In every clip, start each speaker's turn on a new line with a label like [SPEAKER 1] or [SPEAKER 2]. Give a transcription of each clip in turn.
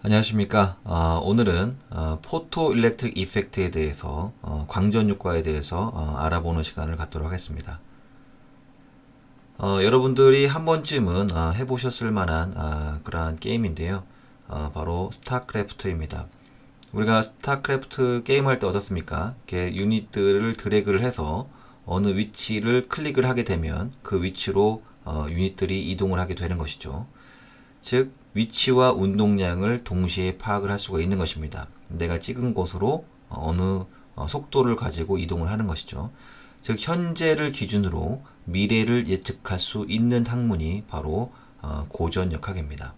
[SPEAKER 1] 안녕하십니까. 오늘은 포토 일렉트릭 이펙트에 대해서 광전 효과에 대해서 알아보는 시간을 갖도록 하겠습니다. 여러분들이 한 번쯤은 해보셨을 만한 그러한 게임인데요. 바로 스타크래프트입니다. 우리가 스타크래프트 게임할 때 어떻습니까? 이렇게 유닛들을 드래그를 해서 어느 위치를 클릭을 하게 되면 그 위치로 유닛들이 이동을 하게 되는 것이죠. 즉 위치와 운동량을 동시에 파악을 할 수가 있는 것입니다. 내가 찍은 곳으로 어느 속도를 가지고 이동을 하는 것이죠. 즉 현재를 기준으로 미래를 예측할 수 있는 학문이 바로 고전역학입니다.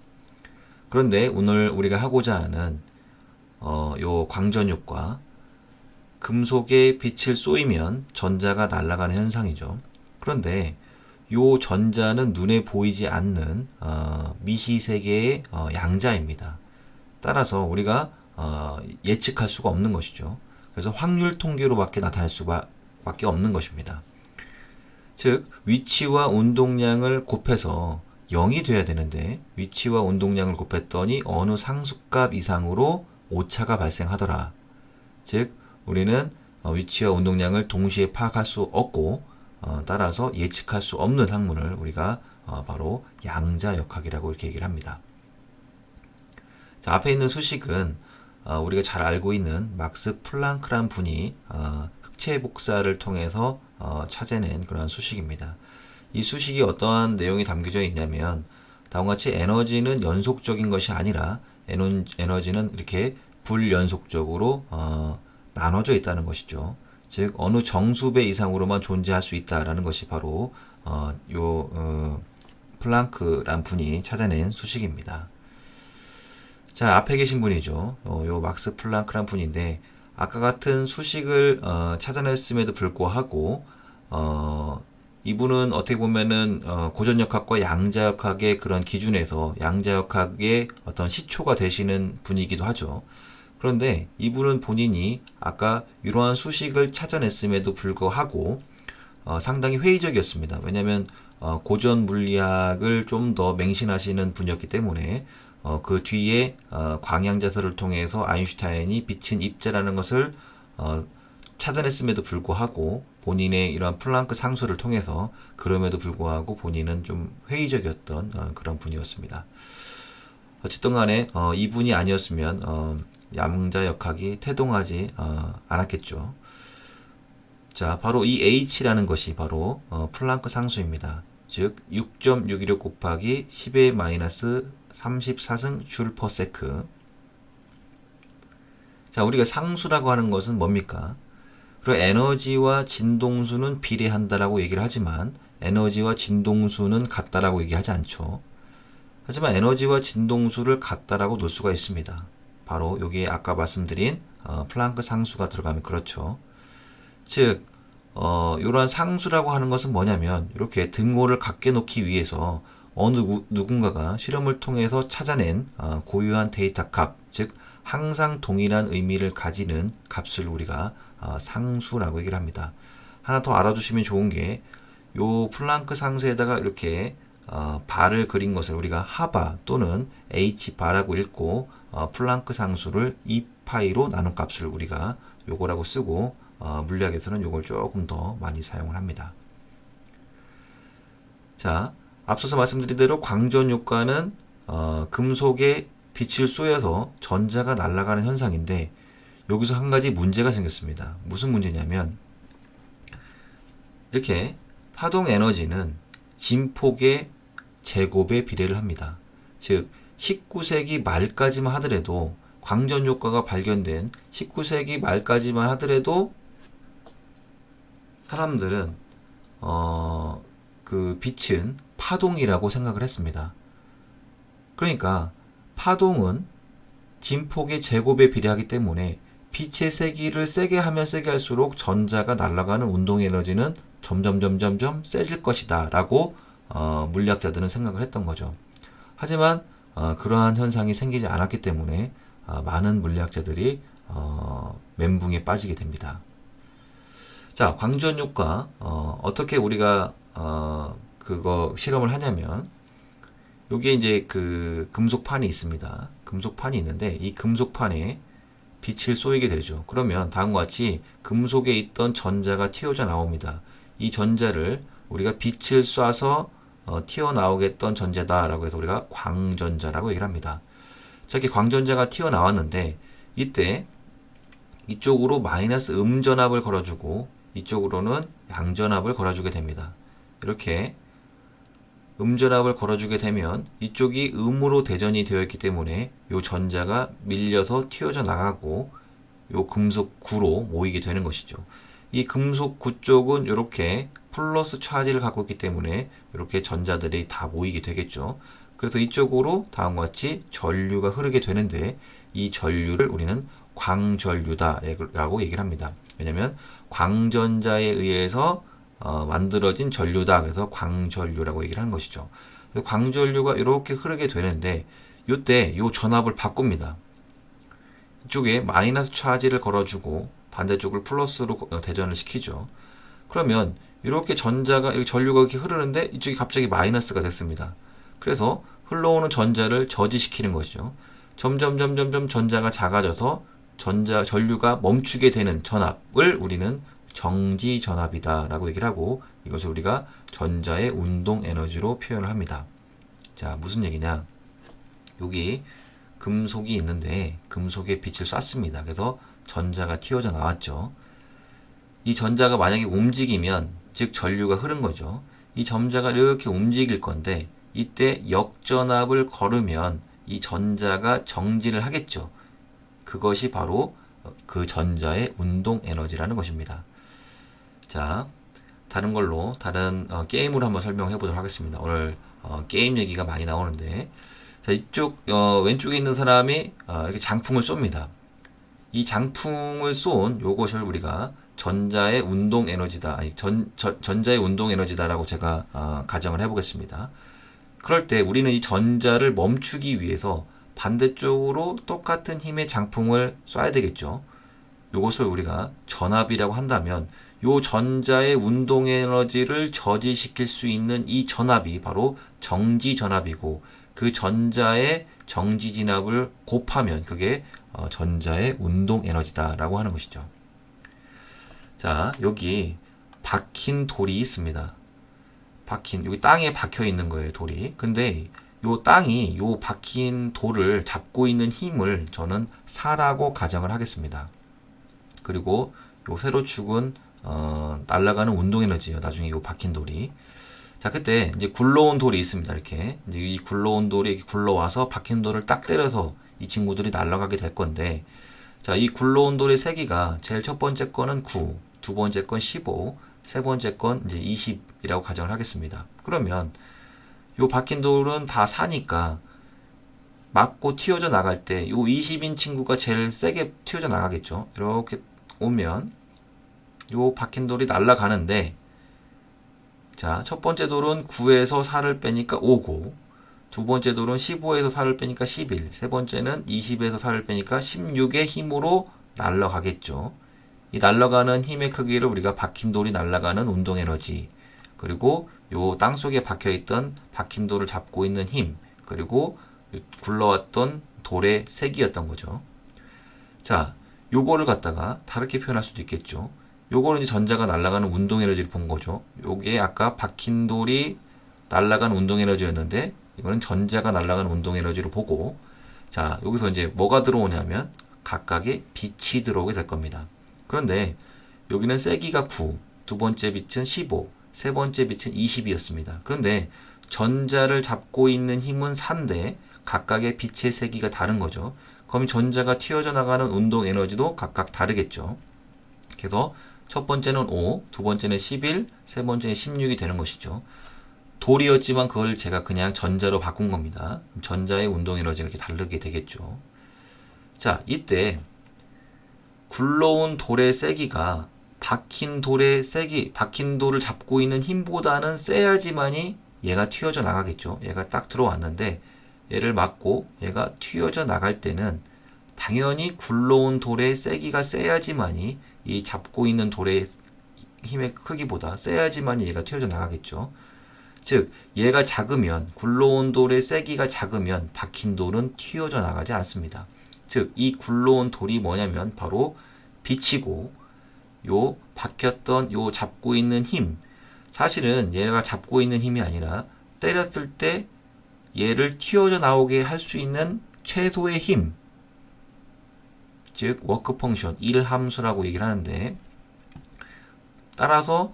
[SPEAKER 1] 그런데 오늘 우리가 하고자 하는 요 광전효과, 금속에 빛을 쏘이면 전자가 날아가는 현상이죠. 그런데 요 전자는 눈에 보이지 않는 미시세계의 양자입니다. 따라서 우리가 예측할 수가 없는 것이죠. 그래서 확률 통계로밖에 나타낼 수밖에 없는 것입니다. 즉 위치와 운동량을 곱해서 0이 돼야 되는데 위치와 운동량을 곱했더니 어느 상수값 이상으로 오차가 발생하더라. 즉 우리는 위치와 운동량을 동시에 파악할 수 없고 따라서 예측할 수 없는 학문을 우리가 바로 양자역학이라고 이렇게 얘기를 합니다. 자, 앞에 있는 수식은 우리가 잘 알고 있는 막스 플랑크란 분이 흑체 복사를 통해서 찾아낸 그런 수식입니다. 이 수식이 어떠한 내용이 담겨져 있냐면 다음과 같이 에너지는 연속적인 것이 아니라 에너지는 이렇게 불연속적으로 나눠져 있다는 것이죠. 즉 어느 정수배 이상으로만 존재할 수 있다라는 것이 바로 플랑크란 분이 찾아낸 수식입니다. 자, 앞에 계신 분이죠. 요 막스 플랑크란 분인데 아까 같은 수식을 찾아냈음에도 불구하고 이분은 어떻게 보면은 고전역학과 양자역학의 그런 기준에서 양자역학의 어떤 시초가 되시는 분이기도 하죠. 그런데 이분은 본인이 아까 이러한 수식을 찾아냈음에도 불구하고 상당히 회의적이었습니다. 왜냐하면 고전 물리학을 좀 더 맹신하시는 분이었기 때문에 그 뒤에 광양자설을 통해서 아인슈타인이 비친 입자라는 것을 찾아냈음에도 불구하고 본인의 이러한 플랑크 상수를 통해서 그럼에도 불구하고 본인은 좀 회의적이었던 그런 분이었습니다. 어쨌든 간에 이분이 아니었으면 양자역학이 태동하지 않았겠죠. 자, 바로 이 H라는 것이 바로 플랑크 상수입니다. 즉 6.616 곱하기 10의 마이너스 34승 줄 퍼 세크. 자, 우리가 상수라고 하는 것은 뭡니까? 그리고 에너지와 진동수는 비례한다라고 얘기를 하지만 에너지와 진동수는 같다라고 얘기하지 않죠. 하지만 에너지와 진동수를 같다라고 놓을 수가 있습니다. 바로 여기에 아까 말씀드린 플랑크 상수가 들어가면 그렇죠. 즉 이러한 상수라고 하는 것은 뭐냐면 이렇게 등호를 같게 놓기 위해서 어느 누군가가 실험을 통해서 찾아낸 고유한 데이터 값, 즉 항상 동일한 의미를 가지는 값을 우리가 상수라고 얘기를 합니다. 하나 더 알아두시면 좋은 게 요 플랑크 상수에다가 이렇게 바를 그린 것을 우리가 하바 또는 h바라고 읽고 플랑크 상수를 2파이로 나눈 값을 우리가 요거라고 쓰고 물리학에서는 요걸 조금 더 많이 사용을 합니다. 자, 앞서서 말씀드린 대로 광전 효과는 금속에 빛을 쏘여서 전자가 날아가는 현상인데 여기서 한 가지 문제가 생겼습니다. 무슨 문제냐면 이렇게 파동 에너지는 진폭의 제곱에 비례를 합니다. 즉 19세기 말까지만 하더라도 광전 효과가 발견된 19세기 말까지만 하더라도 사람들은 그 빛은 파동이라고 생각을 했습니다. 그러니까 파동은 진폭의 제곱에 비례하기 때문에 빛의 세기를 세게 하면 세게 할수록 전자가 날아가는 운동 에너지는 점점 세질 것이다 라고 물리학자들은 생각을 했던 거죠. 하지만 그러한 현상이 생기지 않았기 때문에 많은 물리학자들이 멘붕에 빠지게 됩니다. 자, 광전 효과 어떻게 우리가 그거 실험을 하냐면 요게 이제 그 금속판이 있습니다. 금속판이 있는데 이 금속판에 빛을 쏘이게 되죠. 그러면 다음과 같이 금속에 있던 전자가 튀어져 나옵니다. 이 전자를 우리가 빛을 쏴서 튀어나오게 했던 전자다라고 해서 우리가 광전자라고 얘기를 합니다. 자, 이렇게 광전자가 튀어나왔는데 이때 이쪽으로 마이너스 음전압을 걸어주고 이쪽으로는 양전압을 걸어주게 됩니다. 이렇게 음전압을 걸어주게 되면 이쪽이 음으로 대전이 되어 있기 때문에 이 전자가 밀려서 튀어져 나가고 이 금속 구로 모이게 되는 것이죠. 이 금속 구 쪽은 이렇게 플러스 차지를 갖고 있기 때문에 이렇게 전자들이 다 모이게 되겠죠. 그래서 이쪽으로 다음과 같이 전류가 흐르게 되는데 이 전류를 우리는 광전류다라고 얘기를 합니다. 왜냐하면 광전자에 의해서 만들어진 전류다. 그래서 광전류라고 얘기를 하는 것이죠. 그래서 광전류가 이렇게 흐르게 되는데 이때 이 전압을 바꿉니다. 이쪽에 마이너스 차지를 걸어주고 반대쪽을 플러스로 대전을 시키죠. 그러면 이렇게 전류가 이렇게 흐르는데 이쪽이 갑자기 마이너스가 됐습니다. 그래서 흘러오는 전자를 저지시키는 것이죠. 점점 전자가 작아져서 전류가 멈추게 되는 전압을 우리는 정지 전압이다 라고 얘기를 하고 이것을 우리가 전자의 운동 에너지로 표현을 합니다. 자, 무슨 얘기냐? 여기 금속이 있는데 금속에 빛을 쐈습니다. 그래서 전자가 튀어져 나왔죠. 이 전자가 만약에 움직이면 즉 전류가 흐른 거죠. 이 전자가 이렇게 움직일 건데 이때 역전압을 걸으면 이 전자가 정지를 하겠죠. 그것이 바로 그 전자의 운동 에너지라는 것입니다. 자, 다른 게임으로 한번 설명해 보도록 하겠습니다. 오늘 게임 얘기가 많이 나오는데, 자, 이쪽 왼쪽에 있는 사람이 이렇게 장풍을 쏩니다. 이 장풍을 쏜 요것을 우리가 전자의 운동 에너지다, 아니 전자의 운동 에너지다라고 제가 가정을 해보겠습니다. 그럴 때 우리는 이 전자를 멈추기 위해서 반대쪽으로 똑같은 힘의 장풍을 쏴야 되겠죠. 요것을 우리가 전압이라고 한다면 요 전자의 운동 에너지를 저지시킬 수 있는 이 전압이 바로 정지 전압이고 그 전자의 정지 진압을 곱하면 그게 전자의 운동 에너지다라고 하는 것이죠. 자, 여기 박힌 돌이 있습니다. 여기 땅에 박혀 있는 거예요, 돌이. 근데 요 땅이 요 박힌 돌을 잡고 있는 힘을 저는 4라고 가정을 하겠습니다. 그리고 요 세로축은 날아가는 운동 에너지예요. 나중에 요 박힌 돌이. 자, 그때 이제 굴러온 돌이 있습니다. 이렇게 이제 이 굴러온 돌이 이렇게 굴러와서 박힌 돌을 딱 때려서 이 친구들이 날아가게 될 건데, 자, 이 굴러온 돌의 세기가 제일 첫 번째 거는 9, 두 번째 건 15, 세 번째 건 이제 20이라고 가정을 하겠습니다. 그러면 요 박힌 돌은 다 사니까 맞고 튀어져 나갈 때 요 20인 친구가 제일 세게 튀어져 나가겠죠. 이렇게 오면 요 박힌 돌이 날아가는데, 자, 첫 번째 돌은 9에서 4를 빼니까 5고, 두 번째 돌은 15에서 4를 빼니까 11, 세 번째는 20에서 4를 빼니까 16의 힘으로 날아가겠죠. 이 날아가는 힘의 크기를 우리가 박힌 돌이 날아가는 운동 에너지, 그리고 요 땅속에 박혀있던 박힌 돌을 잡고 있는 힘, 그리고 굴러왔던 돌의 세기였던 거죠. 자, 요거를 갖다가 다르게 표현할 수도 있겠죠. 요거는 이제 전자가 날아가는 운동 에너지를 본 거죠. 요게 아까 박힌 돌이 날아가는 운동 에너지였는데 이거는 전자가 날아가는 운동 에너지를 보고, 자, 여기서 이제 뭐가 들어오냐면 각각의 빛이 들어오게 될 겁니다. 그런데 여기는 세기가 9, 두 번째 빛은 15, 세 번째 빛은 20이었습니다. 그런데 전자를 잡고 있는 힘은 4인데 각각의 빛의 세기가 다른 거죠. 그럼 전자가 튀어져 나가는 운동 에너지도 각각 다르겠죠. 그래서 첫 번째는 5, 두 번째는 11, 세 번째는 16이 되는 것이죠. 돌이었지만 그걸 제가 그냥 전자로 바꾼 겁니다. 전자의 운동 에너지가 이렇게 다르게 되겠죠. 자, 이때 굴러온 돌의 세기가 박힌 돌의 세기, 박힌 돌을 잡고 있는 힘보다는 세야지만이 얘가 튀어져 나가겠죠. 얘가 딱 들어왔는데 얘를 맞고 얘가 튀어져 나갈 때는 당연히 굴러온 돌의 세기가 세야지만이 이 잡고 있는 돌의 힘의 크기보다 세야지만 얘가 튀어져 나가겠죠. 즉 얘가 작으면, 굴러온 돌의 세기가 작으면 박힌 돌은 튀어져 나가지 않습니다. 즉 이 굴러온 돌이 뭐냐면 바로 빛이고, 요 박혔던 요 잡고 있는 힘, 사실은 얘가 잡고 있는 힘이 아니라 때렸을 때 얘를 튀어져 나오게 할 수 있는 최소의 힘, 즉 워크 펑션, 일함수라고 얘기를 하는데, 따라서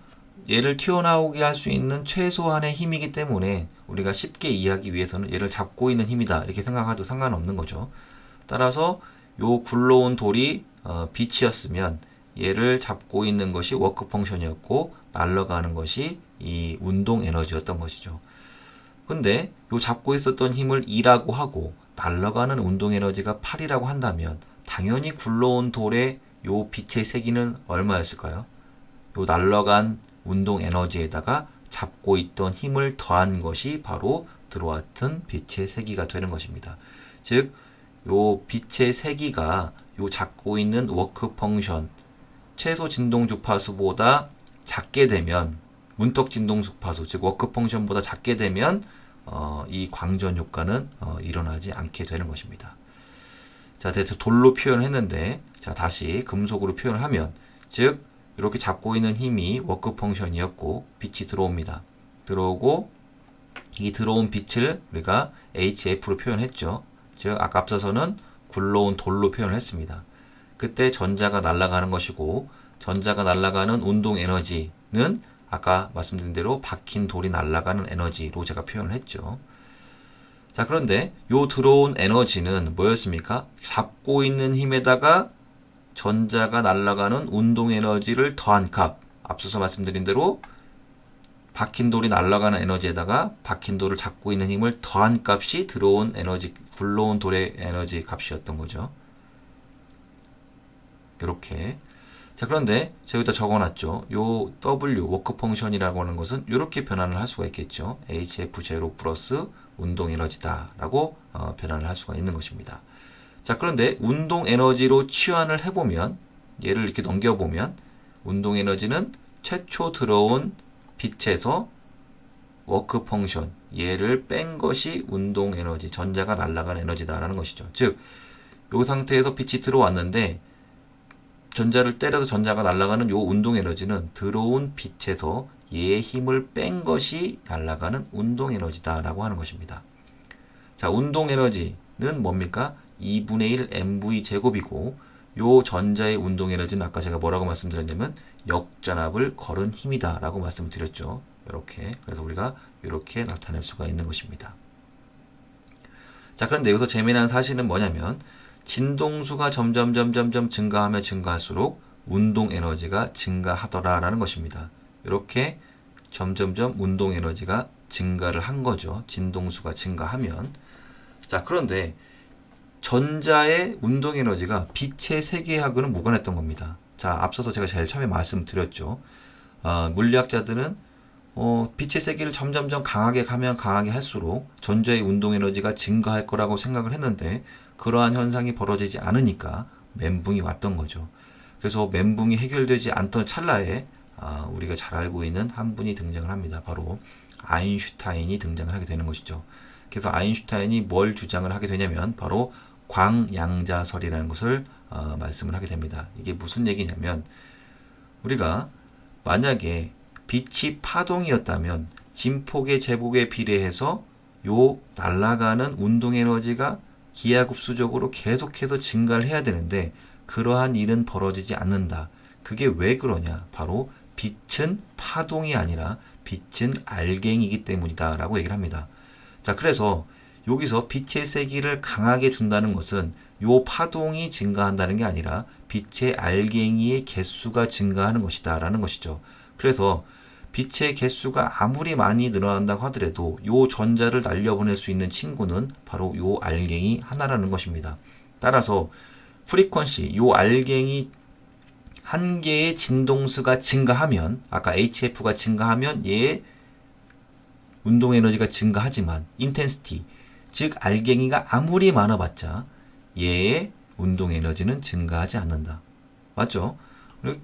[SPEAKER 1] 얘를 튀어나오게 할 수 있는 최소한의 힘이기 때문에 우리가 쉽게 이해하기 위해서는 얘를 잡고 있는 힘이다 이렇게 생각해도 상관없는 거죠. 따라서 요 굴러온 돌이 빛이었으면 얘를 잡고 있는 것이 워크 펑션이었고, 날아가는 것이 이 운동 에너지였던 것이죠. 근데 요 잡고 있었던 힘을 2라고 하고 날아가는 운동 에너지가 8이라고 한다면 당연히 굴러온 돌의 요 빛의 세기는 얼마였을까요? 요 날아간 운동 에너지에다가 잡고 있던 힘을 더한 것이 바로 들어왔던 빛의 세기가 되는 것입니다. 즉, 요 빛의 세기가 요 잡고 있는 워크 펑션, 최소 진동 주파수보다 작게 되면, 문턱 진동 주파수, 즉 워크 펑션보다 작게 되면 이 광전 효과는 일어나지 않게 되는 것입니다. 자, 돌로 표현했는데, 자, 다시 금속으로 표현을 하면, 즉 이렇게 잡고 있는 힘이 워크 펑션이었고 빛이 들어옵니다. 들어오고 이 들어온 빛을 우리가 HF로 표현했죠. 즉 아까 앞서서는 굴러온 돌로 표현을 했습니다. 그때 전자가 날아가는 것이고, 전자가 날아가는 운동 에너지는 아까 말씀드린 대로 박힌 돌이 날아가는 에너지로 제가 표현을 했죠. 자, 그런데 요 들어온 에너지는 뭐였습니까? 잡고 있는 힘에다가 전자가 날아가는 운동 에너지를 더한 값, 앞서서 말씀드린 대로 박힌 돌이 날아가는 에너지에다가 박힌 돌을 잡고 있는 힘을 더한 값이 들어온 에너지, 굴러온 돌의 에너지 값이었던 거죠. 이렇게. 자, 그런데 제가 여기다 적어놨죠. 요 W, 워크 펑션이라고 하는 것은 이렇게 변환을 할 수가 있겠죠. HF0 플러스 운동 에너지다 라고 변환을 할 수가 있는 것입니다. 자, 그런데 운동 에너지로 치환을 해보면, 얘를 이렇게 넘겨보면 운동 에너지는 최초 들어온 빛에서 워크 펑션, 얘를 뺀 것이 운동 에너지, 전자가 날아간 에너지다라는 것이죠. 즉, 이 상태에서 빛이 들어왔는데 전자를 때려서 전자가 날아가는 요 운동 에너지는 들어온 빛에서 얘의 힘을 뺀 것이 날아가는 운동 에너지다라고 하는 것입니다. 자, 운동 에너지는 뭡니까? 2분의 1 mv 제곱이고, 요 전자의 운동 에너지는 아까 제가 뭐라고 말씀드렸냐면 역전압을 걸은 힘이다 라고 말씀드렸죠. 이렇게. 그래서 우리가 이렇게 나타낼 수가 있는 것입니다. 자, 그런데 여기서 재미난 사실은 뭐냐면, 진동수가 점점 증가하면 증가할수록 운동 에너지가 증가하더라라는 것입니다. 이렇게 점점점 운동 에너지가 증가를 한 거죠. 진동수가 증가하면. 자, 그런데 전자의 운동 에너지가 빛의 세계하고는 무관했던 겁니다. 자, 앞서서 제가 제일 처음에 말씀드렸죠. 물리학자들은 빛의 세계를 점점점 강하게 가면 강하게 할수록 전자의 운동 에너지가 증가할 거라고 생각을 했는데, 그러한 현상이 벌어지지 않으니까 멘붕이 왔던 거죠. 그래서 멘붕이 해결되지 않던 찰나에 우리가 잘 알고 있는 한 분이 등장을 합니다. 바로 아인슈타인이 등장을 하게 되는 것이죠. 그래서 아인슈타인이 뭘 주장을 하게 되냐면 바로 광양자설이라는 것을 말씀을 하게 됩니다. 이게 무슨 얘기냐면, 우리가 만약에 빛이 파동이었다면 진폭의 제복에 비례해서 요 날아가는 운동 에너지가 기하급수적으로 계속해서 증가를 해야 되는데 그러한 일은 벌어지지 않는다. 그게 왜 그러냐? 바로 빛은 파동이 아니라 빛은 알갱이기 때문이다 라고 얘기를 합니다. 자, 그래서 여기서 빛의 세기를 강하게 준다는 것은 요 파동이 증가한다는 게 아니라 빛의 알갱이의 개수가 증가하는 것이다 라는 것이죠. 그래서 빛의 개수가 아무리 많이 늘어난다고 하더라도 요 전자를 날려보낼 수 있는 친구는 바로 요 알갱이 하나라는 것입니다. 따라서 프리퀀시, 요 알갱이 한 개의 진동수가 증가하면, 아까 HF가 증가하면 얘의 운동 에너지가 증가하지만 인텐시티, 즉 알갱이가 아무리 많아봤자 얘의 운동 에너지는 증가하지 않는다. 맞죠?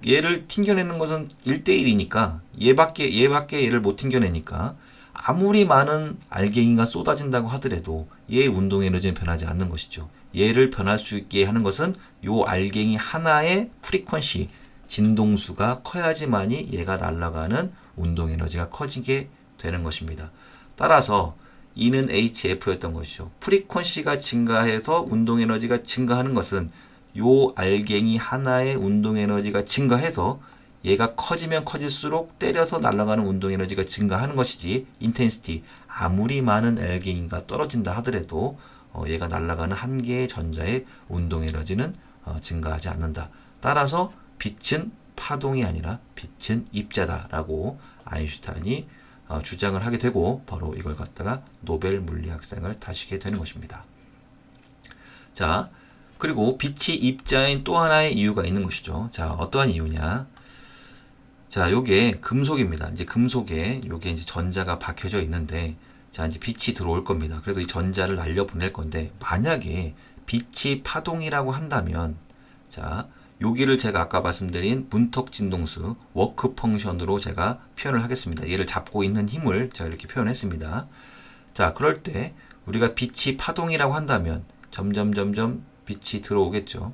[SPEAKER 1] 얘를 튕겨내는 것은 1대1이니까 얘밖에 얘를 못 튕겨내니까 아무리 많은 알갱이가 쏟아진다고 하더라도 얘의 운동 에너지는 변하지 않는 것이죠. 얘를 변할 수 있게 하는 것은 요 알갱이 하나의 프리퀀시 진동수가 커야지만이 얘가 날아가는 운동 에너지가 커지게 되는 것입니다. 따라서 E는 HF였던 것이죠. 프리퀀시가 증가해서 운동 에너지가 증가하는 것은 요 알갱이 하나의 운동 에너지가 증가해서 얘가 커지면 커질수록 때려서 날아가는 운동 에너지가 증가하는 것이지 인텐시티 아무리 많은 알갱이가 떨어진다 하더라도 얘가 날아가는 한 개의 전자의 운동 에너지는 증가하지 않는다. 따라서 빛은 파동이 아니라 빛은 입자다라고 아인슈타인이 주장을 하게 되고 바로 이걸 갖다가 노벨 물리학상을 타시게 되는 것입니다. 자, 그리고 빛이 입자인 또 하나의 이유가 있는 것이죠. 자, 어떠한 이유냐? 자, 요게 금속입니다. 이제 금속에 요게 이제 전자가 박혀져 있는데, 자, 이제 빛이 들어올 겁니다. 그래서 이 전자를 날려보낼 건데, 만약에 빛이 파동이라고 한다면, 자, 여기를 제가 아까 말씀드린 문턱 진동수, 워크 펑션으로 제가 표현을 하겠습니다. 얘를 잡고 있는 힘을 제가 이렇게 표현했습니다. 자, 그럴 때 우리가 빛이 파동이라고 한다면, 점점 빛이 들어오겠죠.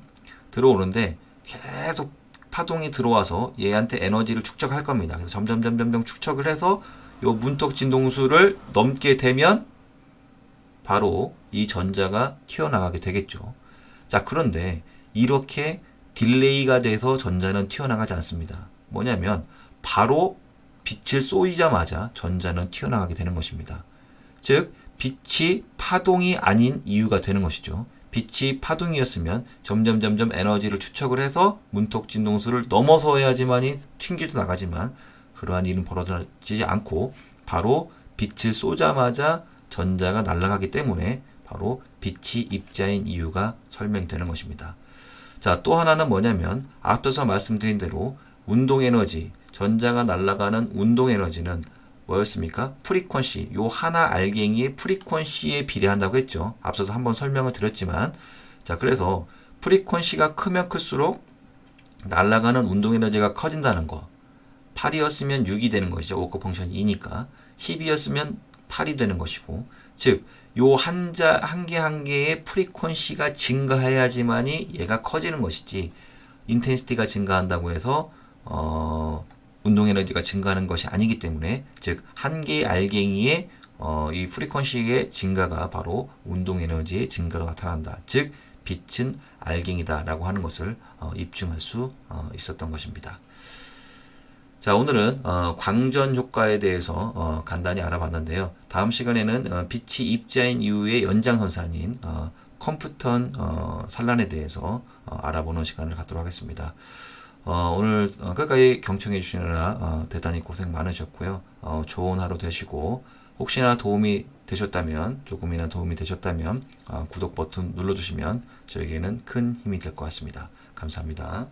[SPEAKER 1] 들어오는데 계속 파동이 들어와서 얘한테 에너지를 축적할 겁니다. 그래서 점점 축적을 해서 요 문턱 진동수를 넘게 되면 바로 이 전자가 튀어나가게 되겠죠. 자, 그런데 이렇게 딜레이가 돼서 전자는 튀어나가지 않습니다. 뭐냐면 바로 빛을 쏘이자마자 전자는 튀어나가게 되는 것입니다. 즉 빛이 파동이 아닌 이유가 되는 것이죠. 빛이 파동이었으면 점점 에너지를 축적을 해서 문턱 진동수를 넘어서야지만이 튕겨져 나가지만 그러한 일은 벌어지지 않고 바로 빛을 쏘자마자 전자가 날아가기 때문에 바로 빛이 입자인 이유가 설명되는 것입니다. 자, 또 하나는 뭐냐면 앞서서 말씀드린 대로 운동 에너지, 전자가 날아가는 운동 에너지는 뭐였습니까? 프리퀀시, 요 하나 알갱이의 프리퀀시에 비례한다고 했죠. 앞서서 한번 설명을 드렸지만, 자, 그래서 프리퀀시가 크면 클수록 날아가는 운동 에너지가 커진다는 거. 8이었으면 6이 되는 것이죠. 워크 펑션이 2니까. 10이었으면 8이 되는 것이고, 즉, 요 한 개의 프리퀀시가 증가해야지만이 얘가 커지는 것이지, 인텐시티가 증가한다고 해서, 운동 에너지가 증가하는 것이 아니기 때문에 즉 한 개의 알갱이의 이 프리퀀시의 증가가 바로 운동 에너지의 증가로 나타난다. 즉 빛은 알갱이다라고 하는 것을 입증할 수 있었던 것입니다. 자, 오늘은 광전 효과에 대해서 간단히 알아봤는데요. 다음 시간에는 빛이 입자인 이유의 연장선상인 컴퓨턴 산란에 대해서 알아보는 시간을 갖도록 하겠습니다. 오늘 끝까지 경청해 주시느라 대단히 고생 많으셨고요. 좋은 하루 되시고 혹시나 도움이 되셨다면 조금이나 도움이 되셨다면 구독 버튼 눌러주시면 저에게는 큰 힘이 될 것 같습니다. 감사합니다.